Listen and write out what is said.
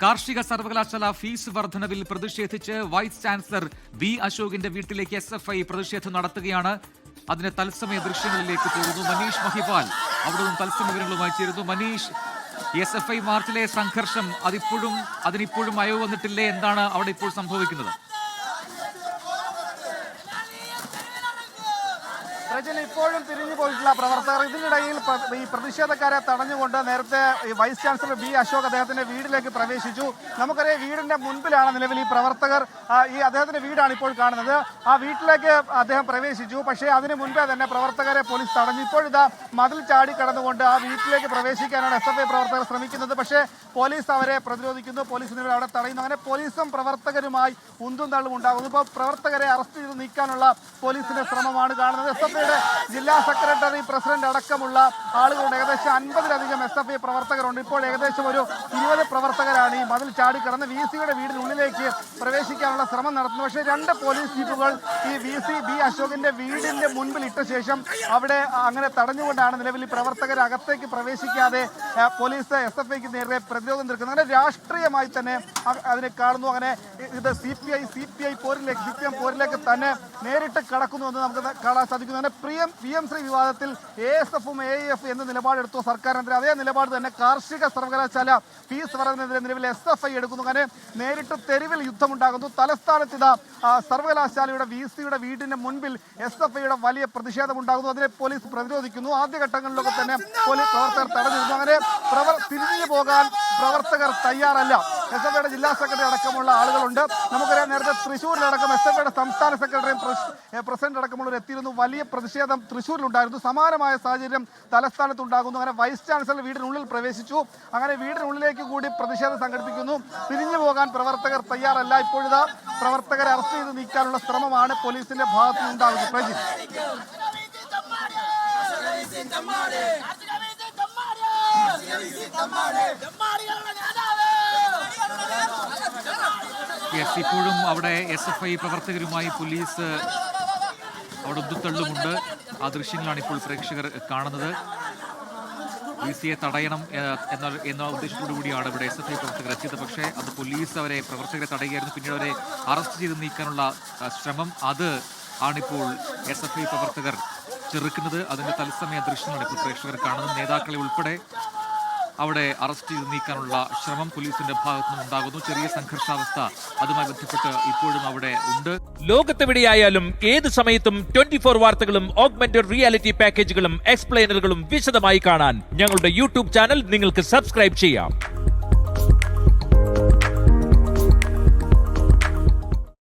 കാർഷിക സർവകലാശാല ഫീസ് വർധനവിൽ പ്രതിഷേധിച്ച് വൈസ് ചാൻസലർ വി അശോകിന്റെ വീട്ടിലേക്ക് SFI പ്രതിഷേധം നടത്തുകയാണ്. അതിന് തത്സമയ ദൃശ്യങ്ങളിലേക്ക് പോകുന്നു മനീഷ് മഹിപാൽ അവിടെ നിന്നും തത്സമയ വിവരങ്ങളുമായി ചേരുന്നു. മനീഷ്, SFI മാർച്ചിലെ സംഘർഷം അതിനിപ്പോഴും അയവ് വന്നിട്ടില്ലേ? എന്താണ് അവിടെ ഇപ്പോൾ സംഭവിക്കുന്നത്? ഇപ്പോഴും തിരിഞ്ഞു പോയിട്ടുള്ള പ്രവർത്തകർ ഇതിനിടയിൽ ഈ പ്രതിഷേധക്കാരെ തടഞ്ഞുകൊണ്ട് നേരത്തെ വൈസ് ചാൻസലർ ബി അശോക് അദ്ദേഹത്തിന്റെ വീട്ടിലേക്ക് പ്രവേശിച്ചു. നമുക്കറിയാം, വീടിന്റെ മുൻപിലാണ് നിലവിൽ ഈ പ്രവർത്തകർ അദ്ദേഹത്തിന്റെ വീടാണ് ഇപ്പോൾ കാണുന്നത്. ആ വീട്ടിലേക്ക് അദ്ദേഹം പ്രവേശിച്ചു. പക്ഷേ അതിന് മുൻപേ തന്നെ പ്രവർത്തകരെ പോലീസ് തടഞ്ഞു. ഇപ്പോഴിതാ മതിൽ ചാടി കടന്നുകൊണ്ട് ആ വീട്ടിലേക്ക് പ്രവേശിക്കാനാണ് SFI പ്രവർത്തകർ ശ്രമിക്കുന്നത്. പക്ഷേ പോലീസ് അവരെ പ്രതിരോധിക്കുന്നു. പോലീസ് നിലവിൽ അവിടെ തടയുന്നു. അങ്ങനെ പോലീസും പ്രവർത്തകരുമായി ഉന്തും തള്ളും ഉണ്ടാകുന്നു. ഇപ്പോൾ പ്രവർത്തകരെ അറസ്റ്റ് ചെയ്ത് നീക്കാനുള്ള പോലീസിന്റെ ശ്രമമാണ് കാണുന്നത്. SFIയുടെ ജില്ലാ സെക്രട്ടറി, പ്രസിഡന്റ് അടക്കമുള്ള ആളുകളുണ്ട്. ഏകദേശം 50-ലധികം SFI പ്രവർത്തകരുണ്ട്. ഇപ്പോൾ ഏകദേശം ഒരു 20 പ്രവർത്തകരാണ് ഈ മതിൽ ചാടിക്കടന്ന് VC-യുടെ വീടിനുള്ളിലേക്ക് പ്രവേശിക്കാനുള്ള ശ്രമം നടത്തുന്നത്. പക്ഷേ 2 പോലീസ് ജീപ്പുകൾ ഈ VC ബി അശോകിന്റെ വീടിന്റെ മുൻപിൽ ഇട്ട ശേഷം അവിടെ അങ്ങനെ തടഞ്ഞുകൊണ്ടാണ് നിലവിൽ പ്രവർത്തകരെ അകത്തേക്ക് പ്രവേശിക്കാതെ പോലീസ് SFIക്ക് നേരെ പ്രതിരോധം തീർക്കുന്നത്. അങ്ങനെ രാഷ്ട്രീയമായി തന്നെ അതിനെ കാണുന്നു. അങ്ങനെ ഇത് CPI പോരിലേക്ക് തന്നെ നേരിട്ട് കടക്കുന്നു എന്ന് നമുക്ക് കാണാൻ സാധിക്കുന്നു. അങ്ങനെ PM ശ്രീ വിവാദത്തിൽ ASFും AIF എന്ന നിലപാടെടുത്തു സർക്കാരിനെതിരെ. അതേ നിലപാട് തന്നെ കാർഷിക സർവകലാശാല ഫീസ് വർധനവിനെതിരെ നിലവിൽ SFI എടുക്കുന്നു. അങ്ങനെ നേരിട്ട് തെരുവിൽ യുദ്ധമുണ്ടാകുന്നു. തലസ്ഥാനത്ത് ഇതാ സർവകലാശാലയുടെ VC-യുടെ വീടിന്റെ മുൻപിൽ SFIയുടെ വലിയ പ്രതിഷേധമുണ്ടാകുന്നു. അതിനെ പോലീസ് പ്രതിരോധിക്കുന്നു. ആദ്യഘട്ടങ്ങളിലൊക്കെ തന്നെ പോലീസ് പ്രവർത്തകർ തടഞ്ഞിരുന്നു. അങ്ങനെ തിരിഞ്ഞു പോകാൻ പ്രവർത്തകർ തയ്യാറല്ല. SFIയുടെ ജില്ലാ സെക്രട്ടറി അടക്കമുള്ള ആളുകളുണ്ട്. നമുക്കറിയാം, നേരത്തെ തൃശ്ശൂരിലടക്കം SFIയുടെ സംസ്ഥാന സെക്രട്ടറിയും പ്രസിഡന്റ് അടക്കമുള്ളവർ എത്തിയിരുന്നു. വലിയ പ്രതിഷേധം തൃശ്ശൂരിലുണ്ടായിരുന്നു. സമാനമായ സാഹചര്യം തലസ്ഥാനത്തുണ്ടാകുന്നു. അങ്ങനെ വൈസ് ചാൻസലർ വീടിനുള്ളിൽ പ്രവേശിച്ചു. അങ്ങനെ വീടിനുള്ളിലേക്ക് കൂടി പ്രതിഷേധം സംഘടിപ്പിക്കുന്നു. പിരിഞ്ഞു പോകാൻ പ്രവർത്തകർ തയ്യാറല്ല. ഇപ്പോഴിതാ പ്രവർത്തകരെ അറസ്റ്റ് ചെയ്ത് നീക്കാനുള്ള ശ്രമമാണ് പോലീസിന്റെ ഭാഗത്തു നിന്നുണ്ടാകുന്നത്. പ്രജിത്, ഇപ്പോഴും അവിടെ SFI പ്രവർത്തകരുമായി പോലീസ് അവിടെ ഉന്തുത്തള്ളുമുണ്ട്. ആ ദൃശ്യങ്ങളാണ് ഇപ്പോൾ പ്രേക്ഷകർ കാണുന്നത്. VC-യെ തടയണം എന്ന ഉദ്ദേശത്തോടു കൂടിയാണ് ഇവിടെ SFI പ്രവർത്തകർ എത്തിയത്. പക്ഷേ അത് പോലീസ് പ്രവർത്തകരെ തടയുകയായിരുന്നു. പിന്നീട് അവരെ അറസ്റ്റ് ചെയ്ത് നീക്കാനുള്ള ശ്രമം ആണിപ്പോൾ SFI പ്രവർത്തകർ ചെറുക്കുന്നത്. അതിന്റെ തത്സമയ ദൃശ്യങ്ങളാണ് ഇപ്പോൾ പ്രേക്ഷകർ കാണുന്നത്. നേതാക്കളെ ഉൾപ്പെടെ അവിടെ അറസ്റ്റ് ചെയ്ത് നീക്കാനുള്ള ശ്രമം പോലീസിന്റെ ഭാഗത്തു നിന്നുണ്ടാകുന്നു. ചെറിയ സംഘർഷാവസ്ഥ അതുമായി ബന്ധപ്പെട്ട് ഇപ്പോഴും അവിടെ ഉണ്ട്. ലോകത്തെവിടെയായാലും ഏത് സമയത്തും 24 വാർത്തകളും ഓഗ്മെന്റഡ് റിയാലിറ്റി പാക്കേജുകളും എക്സ്പ്ലെയിനറുകളും വിശദമായി കാണാൻ ഞങ്ങളുടെ YouTube ചാനൽ നിങ്ങൾക്ക് സബ്സ്ക്രൈബ് ചെയ്യാം.